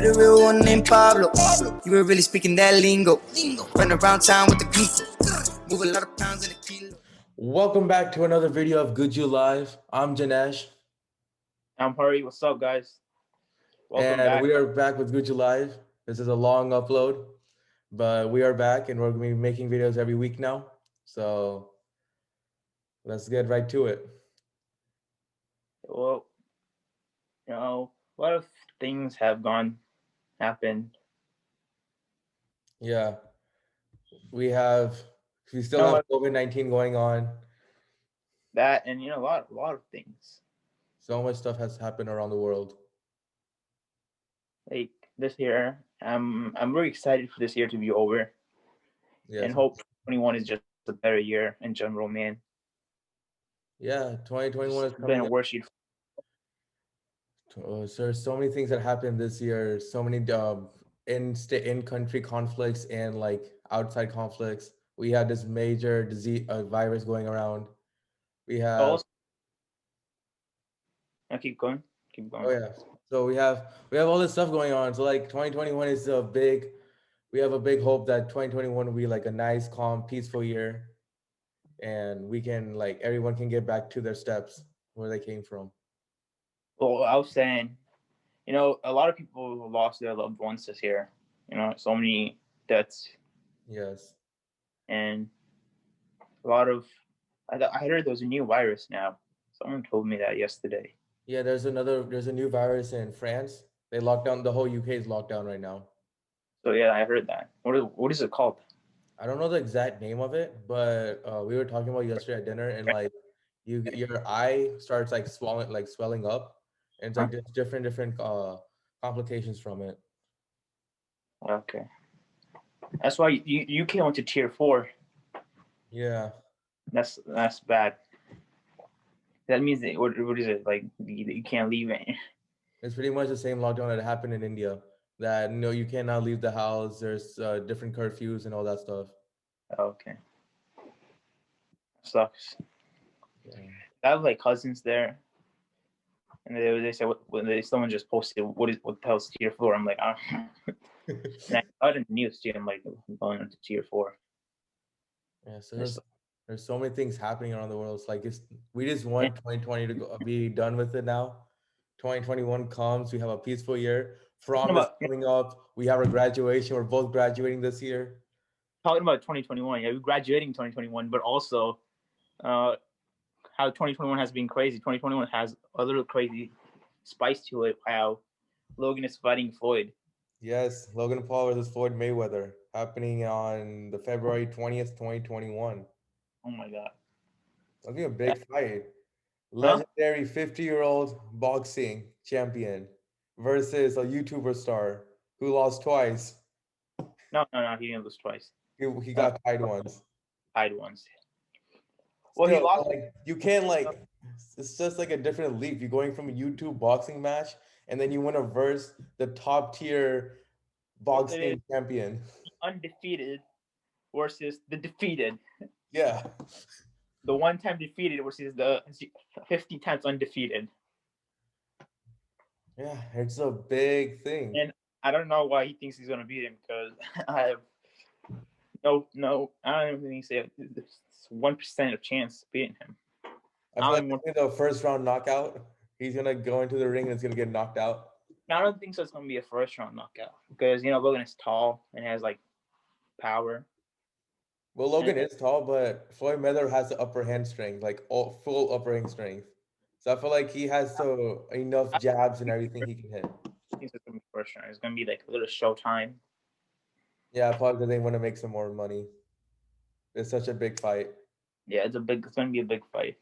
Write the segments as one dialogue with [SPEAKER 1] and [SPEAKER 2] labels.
[SPEAKER 1] Met a real one named Pablo. You were really speaking that lingo. Run around town with the grifo. Move a lot of pounds in a kilo.
[SPEAKER 2] Welcome back to another video of GujjuLive. I'm Janesh.
[SPEAKER 3] I'm Hurry. What's up, guys? Welcome
[SPEAKER 2] and
[SPEAKER 3] back.
[SPEAKER 2] we are back with GujjuLive. This is a long upload, but we are back and we're going to be making videos every week now. So let's get right to it.
[SPEAKER 3] Well, a lot of things have happened.
[SPEAKER 2] Yeah, we still have COVID-19 going on.
[SPEAKER 3] That and a lot of things.
[SPEAKER 2] So much stuff has happened around the world.
[SPEAKER 3] Like this year, I'm really excited for this year to be over.
[SPEAKER 2] Yes.
[SPEAKER 3] And hope 2021 is just a better year in general, man.
[SPEAKER 2] Yeah, 2021 is
[SPEAKER 3] been a worksheet.
[SPEAKER 2] There's so many things that happened this year. So many in-country conflicts and like outside conflicts. We had this major disease, virus going around. We have.
[SPEAKER 3] Keep going.
[SPEAKER 2] Oh yeah. So we have all this stuff going on. So like 2021 is we have a big hope that 2021 will be like a nice, calm, peaceful year, and we can everyone can get back to their steps where they came from.
[SPEAKER 3] Well, I was saying, a lot of people lost their loved ones this year. So many deaths.
[SPEAKER 2] Yes.
[SPEAKER 3] And a lot of, I heard there's a new virus now. Someone told me that yesterday.
[SPEAKER 2] Yeah, there's a new virus in France. They locked down, the whole UK is locked down right now.
[SPEAKER 3] So yeah, I heard that. What is it called?
[SPEAKER 2] I don't know the exact name of it, but we were talking about yesterday at dinner, and your eye starts swelling up, and it's like there's different complications from it.
[SPEAKER 3] Okay. That's why you came on to tier 4.
[SPEAKER 2] Yeah.
[SPEAKER 3] That's bad. That means that, what is it, like you can't leave it?
[SPEAKER 2] It's pretty much the same lockdown that happened in India. That you cannot leave the house. There's different curfews and all that stuff.
[SPEAKER 3] Okay. Sucks.
[SPEAKER 2] Yeah.
[SPEAKER 3] I have cousins there, and they said when someone just posted what the hell's tier 4. I'm like, oh. And I saw it in the news too. I'm like, I'm going into tier 4.
[SPEAKER 2] Yeah. So there's so many things happening around the world. It's like we just want 2020 to be done with it now. 2021 comes. We have a peaceful year. Prom is coming up. We have our graduation. We're both graduating this year.
[SPEAKER 3] Talking about 2021, yeah, we're graduating 2021, but also how 2021 has been crazy. 2021 has a little crazy spice to it. How Logan is fighting Floyd.
[SPEAKER 2] Yes, Logan Paul versus Floyd Mayweather happening on the February 20th, 2021.
[SPEAKER 3] Oh my God.
[SPEAKER 2] That'll be a big fight. Legendary 50-year-old boxing champion versus a YouTuber star who lost twice.
[SPEAKER 3] No, he didn't lose twice.
[SPEAKER 2] He got tied once.
[SPEAKER 3] Tied once.
[SPEAKER 2] Well, he lost. You can't it's just like a different leap. You're going from a YouTube boxing match and then you want to verse the top tier boxing champion.
[SPEAKER 3] Undefeated versus the defeated.
[SPEAKER 2] Yeah.
[SPEAKER 3] The one-time defeated versus the 50 times undefeated.
[SPEAKER 2] Yeah, it's a big thing.
[SPEAKER 3] And I don't know why he thinks he's gonna beat him, because I have no. I don't even say there's 1% of chance of beating him.
[SPEAKER 2] I feel like the first round knockout, he's gonna go into the ring and it's gonna get knocked out.
[SPEAKER 3] I don't think so. It's gonna be a first round knockout because Logan is tall and has power.
[SPEAKER 2] Well, Logan is tall, but Floyd Mayweather has the upper hand strength, full upper hand strength. So I feel like he has enough jabs and everything he can hit.
[SPEAKER 3] I think it's gonna be first round. It's gonna be a little showtime.
[SPEAKER 2] Yeah, probably because they want to make some more money. It's such a big fight.
[SPEAKER 3] Yeah, it's gonna be a big fight.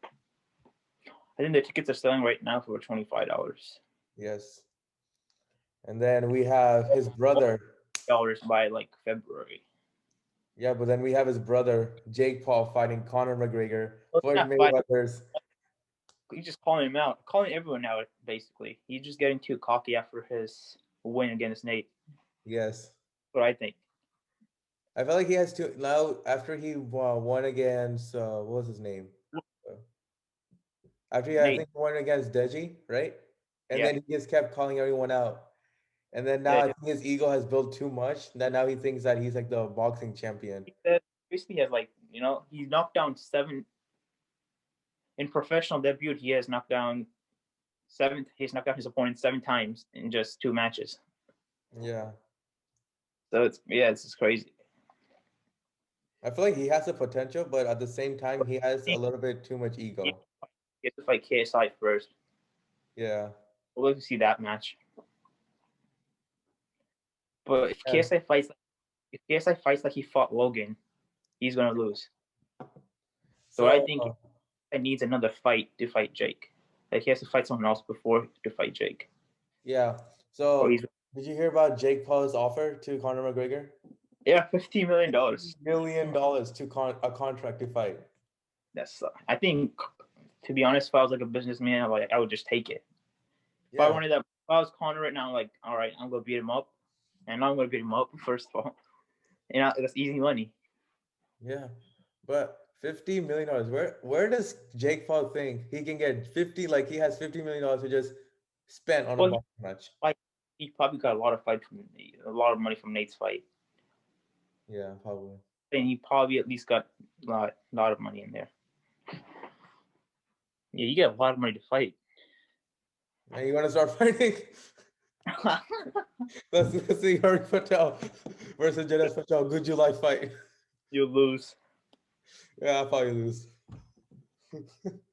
[SPEAKER 3] I think the tickets are selling right now for $25.
[SPEAKER 2] Yes. And then we have his brother.
[SPEAKER 3] $dollars by February.
[SPEAKER 2] Yeah, but then we have his brother, Jake Paul, fighting Conor McGregor. Floyd Mayweather's.
[SPEAKER 3] He's just calling him out, calling everyone out, basically. He's just getting too cocky after his win against Nate.
[SPEAKER 2] Yes.
[SPEAKER 3] That's what I think.
[SPEAKER 2] I feel like he has to, now after he won against, what was his name? After I think he won against Deji, right? And then he just kept calling everyone out. And then now I think his ego has built too much that now he thinks that he's like the boxing champion.
[SPEAKER 3] Basically has like, he's knocked down 7 in professional debut. He has knocked down 7. He's knocked out his opponent 7 times in just 2 matches.
[SPEAKER 2] Yeah.
[SPEAKER 3] So it's just crazy.
[SPEAKER 2] I feel like he has the potential, but at the same time, he has a little bit too much ego.
[SPEAKER 3] He has to fight KSI first.
[SPEAKER 2] Yeah.
[SPEAKER 3] We'll like to see that match. But if KSI fights like he fought Logan, he's gonna lose. So I think it needs another fight to fight Jake. Like he has to fight someone else before to fight Jake.
[SPEAKER 2] Yeah. So did you hear about Jake Paul's offer to Conor McGregor?
[SPEAKER 3] Yeah, $15 million.
[SPEAKER 2] $15 million to a contract to fight.
[SPEAKER 3] That's I think, to be honest, if I was like a businessman, I would just take it.
[SPEAKER 2] Yeah.
[SPEAKER 3] If I wanted that, if I was Conor right now, like, all right, I'm gonna beat him up, and I'm gonna beat him up first of all. That's easy money.
[SPEAKER 2] Yeah, but $50 million. Where does Jake Paul think he can get 50? Like he has $50 million to just spend on a boxing match.
[SPEAKER 3] He probably got a lot of money from Nate's fight.
[SPEAKER 2] Yeah, probably.
[SPEAKER 3] And he probably at least got a lot of money in there. Yeah, you get a lot of money to fight.
[SPEAKER 2] And you want to start fighting? Let's see Harry Patel versus Jadesh Patel. GujjuLive fight.
[SPEAKER 3] You'll lose.
[SPEAKER 2] Yeah, I'll probably lose.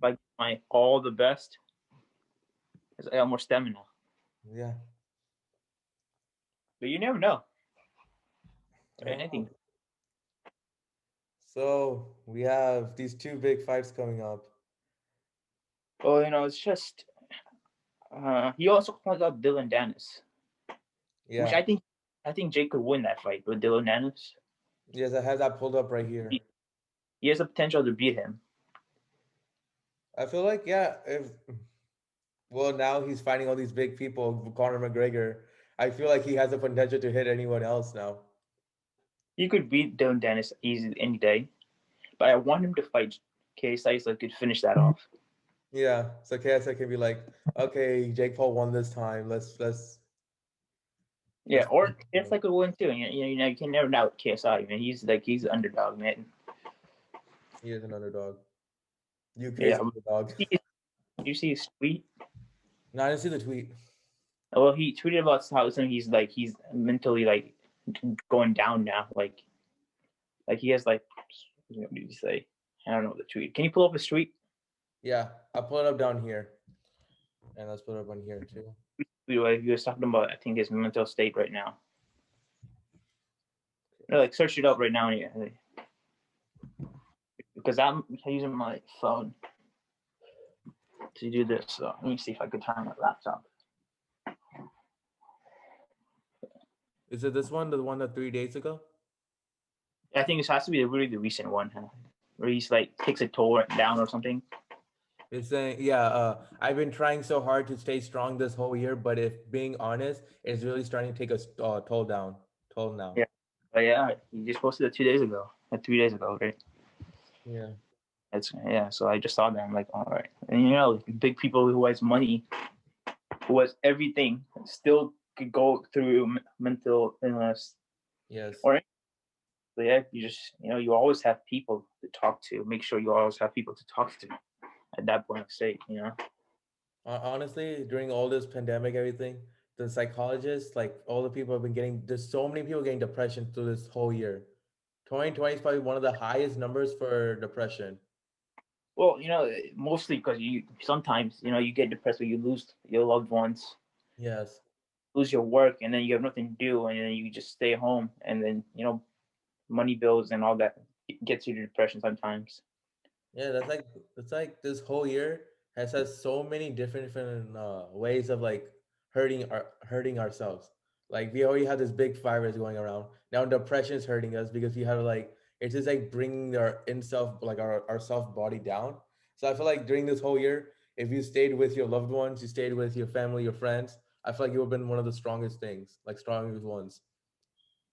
[SPEAKER 3] Like my all the best. I got more stamina.
[SPEAKER 2] Yeah.
[SPEAKER 3] But you never know. Anything.
[SPEAKER 2] So we have these 2 big fights coming up.
[SPEAKER 3] Well, it's just he also called out Dylan Dennis.
[SPEAKER 2] Yeah.
[SPEAKER 3] Which I think Jake could win that fight with Dylan Dennis.
[SPEAKER 2] Yes, I have that pulled up right here.
[SPEAKER 3] He has the potential to beat him.
[SPEAKER 2] I feel like, yeah, now he's fighting all these big people, Conor McGregor. I feel like he has the potential to hit anyone else now.
[SPEAKER 3] He could beat Dylan Dennis easily any day, but I want him to fight KSI so I could finish that off.
[SPEAKER 2] Yeah, so KSI can be like, okay, Jake Paul won this time. Let's.
[SPEAKER 3] Yeah, or KSI could win too. You can never doubt KSI, man. He's the underdog, man.
[SPEAKER 2] He is an underdog.
[SPEAKER 3] Yeah,
[SPEAKER 2] underdog.
[SPEAKER 3] Did you see his tweet?
[SPEAKER 2] No, I didn't see the tweet.
[SPEAKER 3] Well, he tweeted about how he's mentally going down now. Like he has what did he say? I don't know the tweet. Can you pull up his tweet?
[SPEAKER 2] Yeah, I'll pull it up down here. And let's put it up on here too.
[SPEAKER 3] He was talking about, I think, his mental state right now. Search it up right now. Because I'm using my phone to do this. So let me see if I could turn my laptop.
[SPEAKER 2] Is it this one, the one that 3 days ago?
[SPEAKER 3] I think it has to be the recent one, where he's takes a toe down or something.
[SPEAKER 2] It's saying, yeah, I've been trying so hard to stay strong this whole year, but if being honest, it's really starting to take a toll now.
[SPEAKER 3] Yeah, but yeah, he just posted it 2 days ago, 3 days ago, right?
[SPEAKER 2] Yeah.
[SPEAKER 3] So I just saw that. I'm like, all right. And big people who has money, who has everything, still could go through mental illness.
[SPEAKER 2] Yes.
[SPEAKER 3] Or yeah, you always have people to talk to. Make sure you always have people to talk to at that point of state,
[SPEAKER 2] Honestly, during all this pandemic, everything, the psychologists, all the people have been there's so many people getting depression through this whole year. 2020 is probably one of the highest numbers for depression.
[SPEAKER 3] Well, mostly because sometimes you get depressed when you lose your loved ones.
[SPEAKER 2] Yes.
[SPEAKER 3] Lose your work, and then you have nothing to do, and then you just stay home, and then money bills and all that gets you to depression sometimes.
[SPEAKER 2] Yeah, it's like this whole year has had so many different ways of hurting ourselves. We already had this big virus going around. Now depression is hurting us because we have it's just bringing our our self body down. So I feel like during this whole year, if you stayed with your loved ones, you stayed with your family, your friends, I feel like you have been one of the strongest things, strongest ones.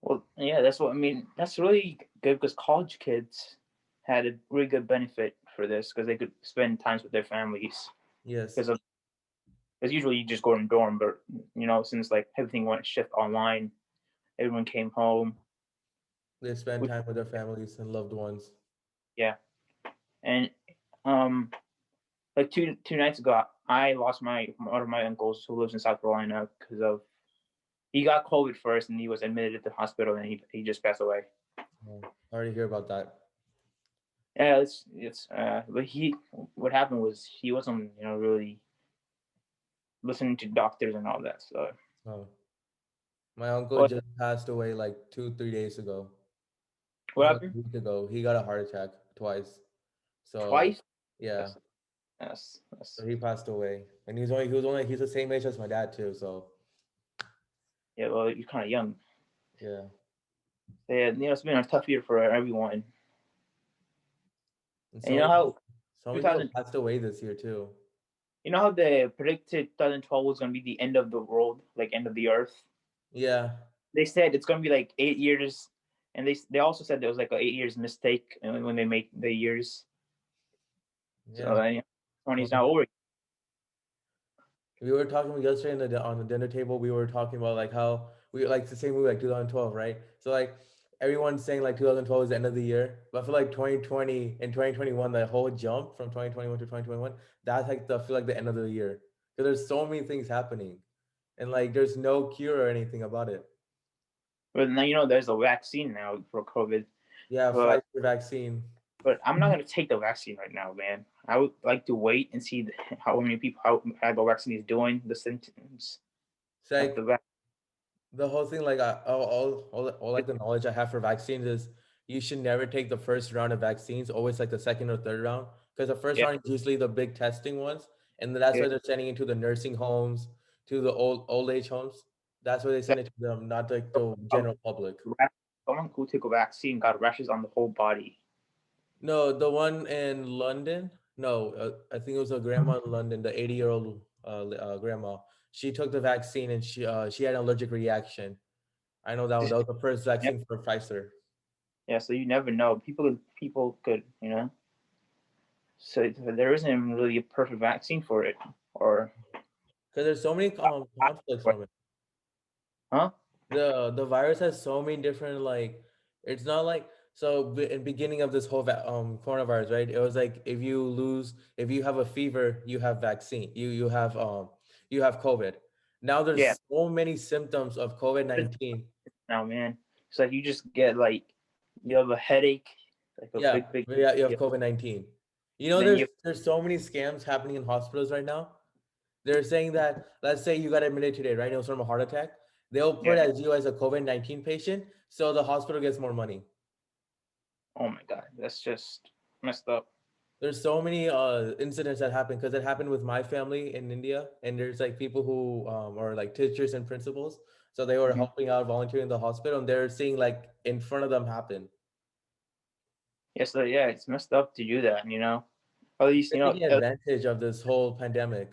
[SPEAKER 3] Well, yeah, that's what I mean. That's really good because college kids had a really good benefit for this because they could spend times with their families.
[SPEAKER 2] Yes.
[SPEAKER 3] Because of Because usually you just go in dorm, but since like everything went shift online, everyone came home.
[SPEAKER 2] They spend time with their families and loved ones.
[SPEAKER 3] Yeah, and like two nights ago, I lost one of my uncles who lives in South Carolina because of he got COVID first, and he was admitted at the hospital, and he just passed away.
[SPEAKER 2] Oh, sorry to hear about that.
[SPEAKER 3] Yeah, but what happened was he wasn't really listening to doctors and all that. So,
[SPEAKER 2] Oh, my uncle
[SPEAKER 3] but
[SPEAKER 2] just passed away like 2, 3 days ago.
[SPEAKER 3] what
[SPEAKER 2] No, a
[SPEAKER 3] happened?
[SPEAKER 2] week ago. He got a heart attack twice. So
[SPEAKER 3] Twice?
[SPEAKER 2] yeah,
[SPEAKER 3] That's
[SPEAKER 2] so he passed away, and he's the same age as my dad too. So
[SPEAKER 3] yeah. Well, you're kind of young.
[SPEAKER 2] yeah,
[SPEAKER 3] Yeah, it's been a tough year for everyone.
[SPEAKER 2] and
[SPEAKER 3] And you know how
[SPEAKER 2] so many people
[SPEAKER 3] 2000,
[SPEAKER 2] passed away this year too.
[SPEAKER 3] you know how they predicted 2012 was going to be the end of the world, like end of the earth.
[SPEAKER 2] Yeah,
[SPEAKER 3] They said it's going to be like 8 years, and they also said there was like an 8 years mistake when they make the years. So
[SPEAKER 2] yeah.
[SPEAKER 3] 20 is
[SPEAKER 2] 20
[SPEAKER 3] now over.
[SPEAKER 2] We were talking about yesterday on the dinner table. We were talking about like how we like the same movie like 2012, right? So like everyone's saying like 2012 is the end of the year, but I feel like 2020 and 2021, the whole jump from 2021 to 2021, that's like the I feel like the end of the year because there's so many things happening, and like there's no cure or anything about it.
[SPEAKER 3] But now there's a vaccine now for COVID,
[SPEAKER 2] Yeah,
[SPEAKER 3] but
[SPEAKER 2] Pfizer vaccine.
[SPEAKER 3] I'm not going to take the vaccine right now, man. I would like to wait and see how many people how the vaccine is doing, the symptoms
[SPEAKER 2] It's
[SPEAKER 3] of the
[SPEAKER 2] like
[SPEAKER 3] vaccine.
[SPEAKER 2] the whole thing, like all like the knowledge I have for vaccines is you should never take the first round of vaccines, always like the second or third round, because the first
[SPEAKER 3] Yeah,
[SPEAKER 2] round is usually the big testing ones, and that's
[SPEAKER 3] yeah.
[SPEAKER 2] why they're sending into the nursing homes, to the old age homes. That's why they send it to them, not like the general public.
[SPEAKER 3] Someone who took a vaccine got rashes on the whole body.
[SPEAKER 2] No, the one in London. No, I think it was a grandma in London, the 80-year-old grandma. She took the vaccine and she had an allergic reaction. I know that one. That was the first
[SPEAKER 3] Yeah,
[SPEAKER 2] vaccine for Pfizer.
[SPEAKER 3] yeah. So you never know. People could, So there isn't really a perfect vaccine for it, or
[SPEAKER 2] Because there's so many conflicts from it.
[SPEAKER 3] huh?
[SPEAKER 2] The virus has so many different like it's not like so in beginning of this whole coronavirus, right? It was like if you have a fever, you have vaccine. You have COVID. Now
[SPEAKER 3] Yeah.
[SPEAKER 2] there's so many symptoms of COVID-19.
[SPEAKER 3] Now, man, it's like you just get like you have a headache, like a
[SPEAKER 2] Yeah,
[SPEAKER 3] big,
[SPEAKER 2] yeah, you have
[SPEAKER 3] yeah.
[SPEAKER 2] COVID-19. You know,
[SPEAKER 3] And then you
[SPEAKER 2] there's so many scams happening in hospitals right now. They're saying that let's say you got admitted today, right? It was from a heart attack. They'll put
[SPEAKER 3] yeah.
[SPEAKER 2] as you as a COVID-19 patient, so the hospital gets more money.
[SPEAKER 3] Oh my god, that's just messed up.
[SPEAKER 2] There's so many incidents that happen because it happened with my family in India, and there's like people who are like teachers and principals, so they were
[SPEAKER 3] Mhm.
[SPEAKER 2] helping out, volunteering in the hospital, and they're seeing like in front of them happen.
[SPEAKER 3] Yeah, so yeah, it's messed up to do that. At least
[SPEAKER 2] They're taking advantage of this whole pandemic.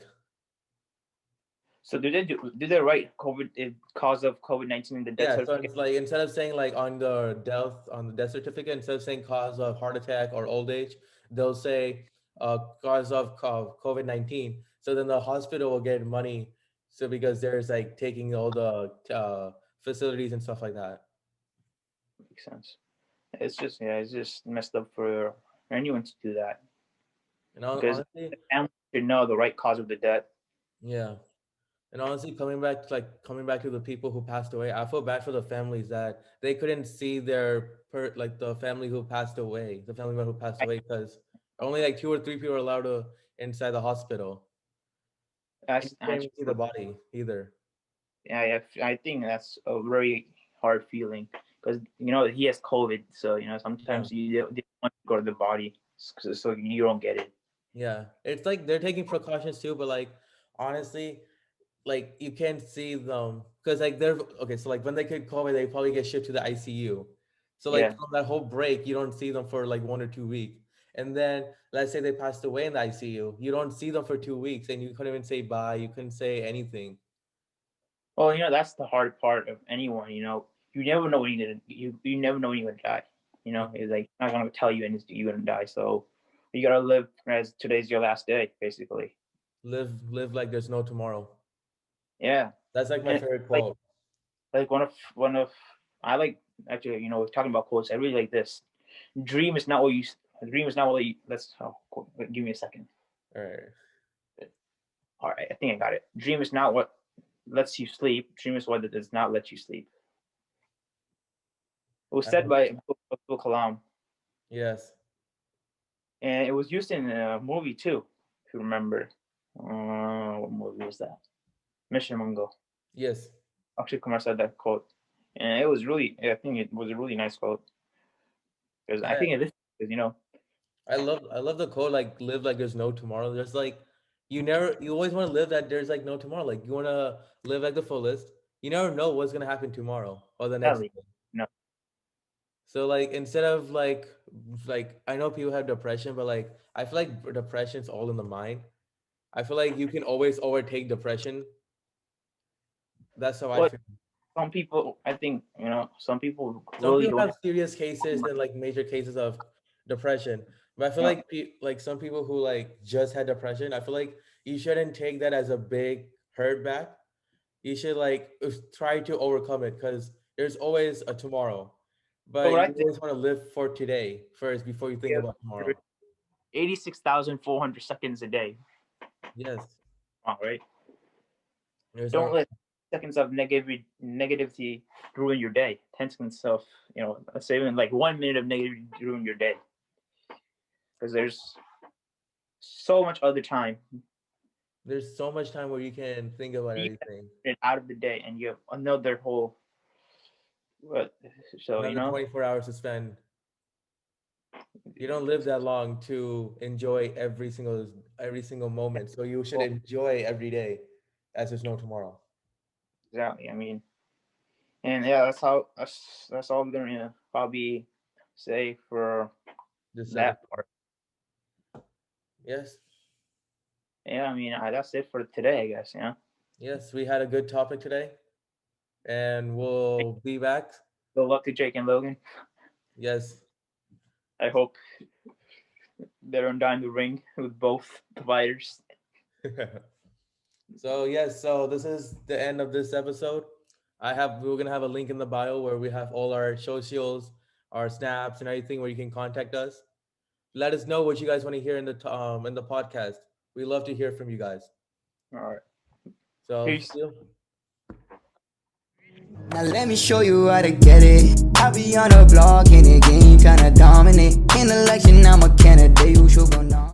[SPEAKER 3] So do they write COVID cause of COVID-19 in the death
[SPEAKER 2] Yeah, so
[SPEAKER 3] certificate?
[SPEAKER 2] it's like instead of saying like on the death certificate, instead of saying cause of heart attack or old age, they'll say cause of COVID-19. So then the hospital will get money. So because there's like taking all the facilities and stuff like that.
[SPEAKER 3] Makes sense. It's just messed up for anyone to do that
[SPEAKER 2] And
[SPEAKER 3] because
[SPEAKER 2] honestly,
[SPEAKER 3] the family should know the right cause of the death.
[SPEAKER 2] yeah. And honestly, coming back to the people who passed away, I feel bad for the families that they couldn't see like the family who passed away, the family member who passed away, because only like 2 or 3 people are allowed to inside the hospital. And
[SPEAKER 3] That's
[SPEAKER 2] you can't even see the
[SPEAKER 3] actually,
[SPEAKER 2] body either.
[SPEAKER 3] yeah, I think that's a very hard feeling because he has COVID, so
[SPEAKER 2] Yeah.
[SPEAKER 3] sometimes you don't want to go to the body, so you don't get it.
[SPEAKER 2] Yeah. It's like they're taking precautions too, but like honestly, like you can't see them because like they're okay. So like when they get COVID, they probably get shipped to the ICU. So like
[SPEAKER 3] Yeah.
[SPEAKER 2] from that whole break, you don't see them for like 1 or 2 weeks. And then let's say they passed away in the ICU, you don't see them for 2 weeks, and you couldn't even say bye. You couldn't say anything.
[SPEAKER 3] Well, that's the hard part of anyone. You never know when you never know when you're gonna die. It's like not gonna tell you and you're gonna die. So you gotta live as today's your last day, basically.
[SPEAKER 2] Live like there's no tomorrow.
[SPEAKER 3] Yeah.
[SPEAKER 2] That's like my
[SPEAKER 3] And,
[SPEAKER 2] favorite quote.
[SPEAKER 3] Like one of I like actually, you know, talking about quotes. I really like this. Dream is not what you. Dream is not what you. Let's give me a second.
[SPEAKER 2] All right.
[SPEAKER 3] All right, I think I got it. Dream is not what lets you sleep. Dream is what does not let you sleep. It was said by Abdul Kalam,
[SPEAKER 2] Yes.
[SPEAKER 3] and it was used in a movie too, if you remember. What movie was that? Mission Mungo.
[SPEAKER 2] Yes.
[SPEAKER 3] Akshay Kumar said that quote, and it was really. I think it was a really nice quote because I think it is. You know,
[SPEAKER 2] I love the quote, like live like there's no tomorrow. There's like you always want to live that there's like no tomorrow. Like you want to live like the fullest. You never know what's gonna happen tomorrow or the next day.
[SPEAKER 3] no.
[SPEAKER 2] So like instead of like I know people have depression, but like I feel like depression's all in the mind. I feel like you can always overtake depression. That's how I
[SPEAKER 3] But
[SPEAKER 2] feel.
[SPEAKER 3] some people, I think, you know, some people
[SPEAKER 2] Some
[SPEAKER 3] really
[SPEAKER 2] people
[SPEAKER 3] don't.
[SPEAKER 2] have serious cases and like major cases of depression, but I feel
[SPEAKER 3] Yeah.
[SPEAKER 2] like like some people who like just had depression, I feel like you shouldn't take that as a big hurt back. You should like try to overcome it because there's always a tomorrow,
[SPEAKER 3] But
[SPEAKER 2] but
[SPEAKER 3] what I
[SPEAKER 2] you
[SPEAKER 3] think,
[SPEAKER 2] always want to live for today first before you think
[SPEAKER 3] yeah,
[SPEAKER 2] about tomorrow.
[SPEAKER 3] 86,400 seconds a day.
[SPEAKER 2] Yes,
[SPEAKER 3] All right.
[SPEAKER 2] there's
[SPEAKER 3] Don't
[SPEAKER 2] not.
[SPEAKER 3] let seconds of negativity ruin your day. 10 seconds of, you know, let's say even like 1 minute of negativity ruin your day. Because there's so much other time
[SPEAKER 2] There's so much time where you can think about everything.
[SPEAKER 3] out of the day, and you have another whole. So you
[SPEAKER 2] Another
[SPEAKER 3] know,
[SPEAKER 2] 24 hours to spend. You don't live that long to enjoy every single moment. So you should enjoy every day as there's no tomorrow.
[SPEAKER 3] exactly. I mean, and yeah, that's all I'm gonna probably say for
[SPEAKER 2] This
[SPEAKER 3] that
[SPEAKER 2] episode.
[SPEAKER 3] part.
[SPEAKER 2] Yes.
[SPEAKER 3] Yeah, I mean, that's it for today, I guess. Yeah.
[SPEAKER 2] Yes, we had a good topic today. And we'll be back.
[SPEAKER 3] Good luck to Jake and Logan.
[SPEAKER 2] Yes.
[SPEAKER 3] I hope they're down the ring with both the fighters.
[SPEAKER 2] So yes, so this is the end of this episode. We're gonna have a link in the bio where we have all our socials, our snaps, and everything where you can contact us. Let us know what you guys want to hear in the podcast. We love to hear from you guys.
[SPEAKER 3] All right.
[SPEAKER 2] So
[SPEAKER 3] Peace.
[SPEAKER 2] see you.
[SPEAKER 1] Now let me show you how to get it. I be on the block in the game, tryna dominate. In election, I'm a candidate who should go now.